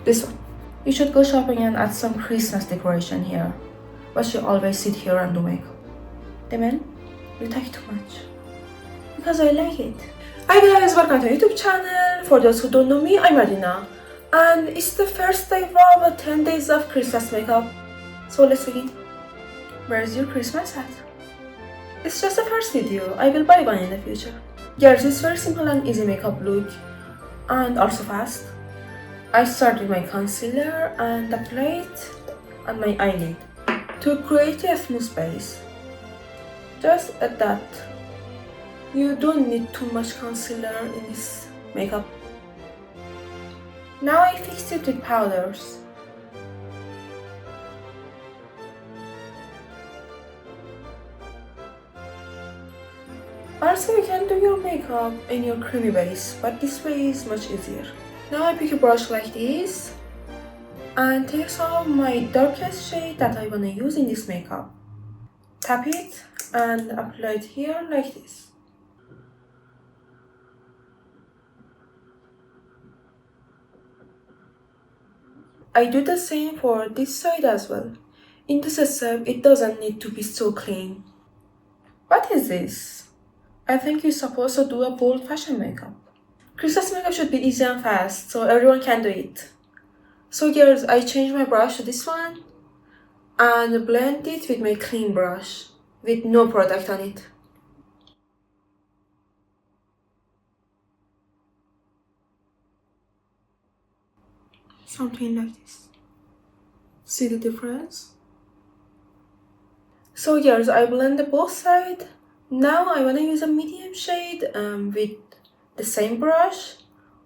This one. You should go shopping and add some Christmas decoration here. But you always sit here and do makeup. Demen, you take too much. Because I like it. Hi guys, welcome to my YouTube channel. For those who don't know me, I'm Adrina. And it's the first day of 10 days of Christmas makeup. So let's begin. Where's your Christmas hat? It's just the first video. I will buy one in the future. Yes, it's very simple and easy makeup look. And also fast. I start with my concealer and apply it on my eyelid to create a smooth base. Just at that. You don't need too much concealer in this makeup. Now I fix it with powders. Also, you can do your makeup in your creamy base, but this way is much easier. Now I pick a brush like this and take some of my darkest shade that I wanna use in this makeup. Tap it and apply it here like this. I do the same for this side as well. In this step, it doesn't need to be so clean. What is this? I think you're supposed to do a bold fashion makeup. Christmas makeup should be easy and fast, so everyone can do it. So girls, I changed my brush to this one and blend it with my clean brush with no product on it. Something like this. See the difference? So girls, I blended both sides. Now I wanna use a medium shade with the same brush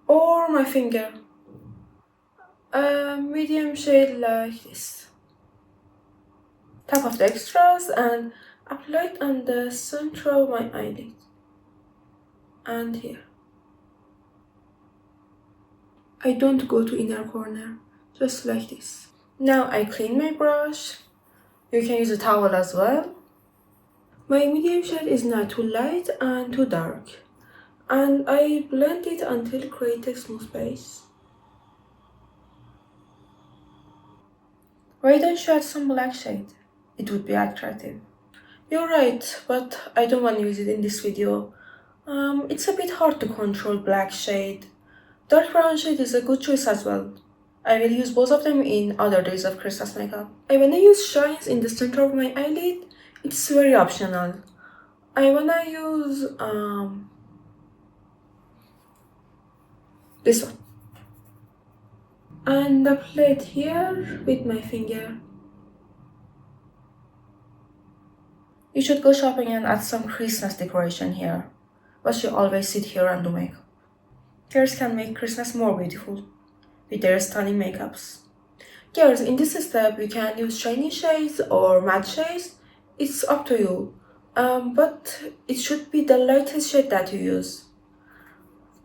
or my finger. A medium shade like this. Tap off the extras and apply it on the center of my eyelid and here. I don't go to inner corner, just like this. Now I clean my brush. You can use a towel as well. My medium shade is not too light and too dark. And I blend it until it creates a smooth base. Why don't you add some black shade? It would be attractive. You're right, but I don't want to use it in this video. It's a bit hard to control black shade. Dark brown shade is a good choice as well. I will use both of them in other days of Christmas makeup. I wanna use shines in the center of my eyelid. It's very optional. I wanna use this one. And apply it here with my finger. You should go shopping and add some Christmas decoration here. But you always sit here and do makeup. Girls can make Christmas more beautiful with their stunning makeups. Girls, in this step you can use shiny shades or matte shades. It's up to you. But it should be the lightest shade that you use.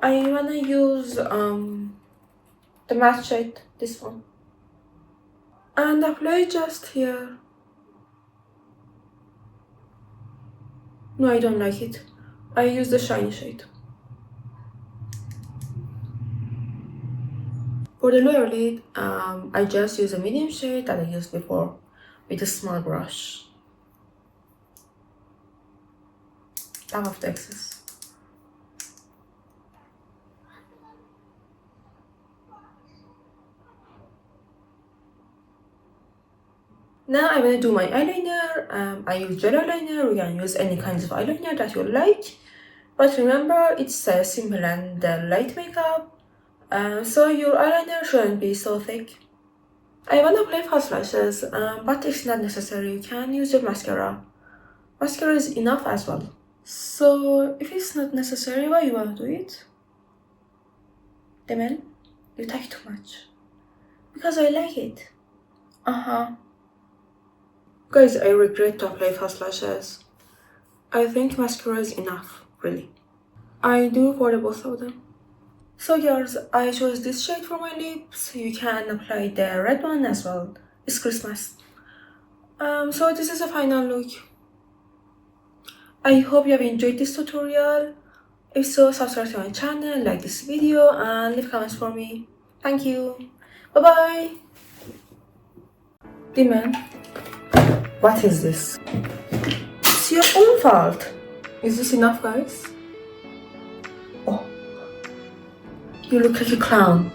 I wanna use the matte shade, this one. And apply just here. No, I don't like it. I use the shiny shade. For the lower lid, I just use a medium shade that I used before with a small brush. Tap off the excess. Now I'm gonna do my eyeliner. I use gel eyeliner. You can use any kinds of eyeliner that you like. But remember, it's simple and light makeup. So your eyeliner shouldn't be so thick. I wanna apply false lashes, but it's not necessary. You can use your mascara. Mascara is enough as well. So if it's not necessary, why you wanna do it? Demen, you take too much. Because I like it. Guys, I regret to apply false lashes. I think mascara is enough, really. I do for the both of them. So girls, I chose this shade for my lips. You can apply the red one as well. It's Christmas. So this is the final look. I hope you have enjoyed this tutorial. If so, subscribe to my channel, like this video, and leave comments for me. Thank you. Bye bye. Demon, what is this? It's your own fault. Is this enough, guys? Oh, you look like a clown.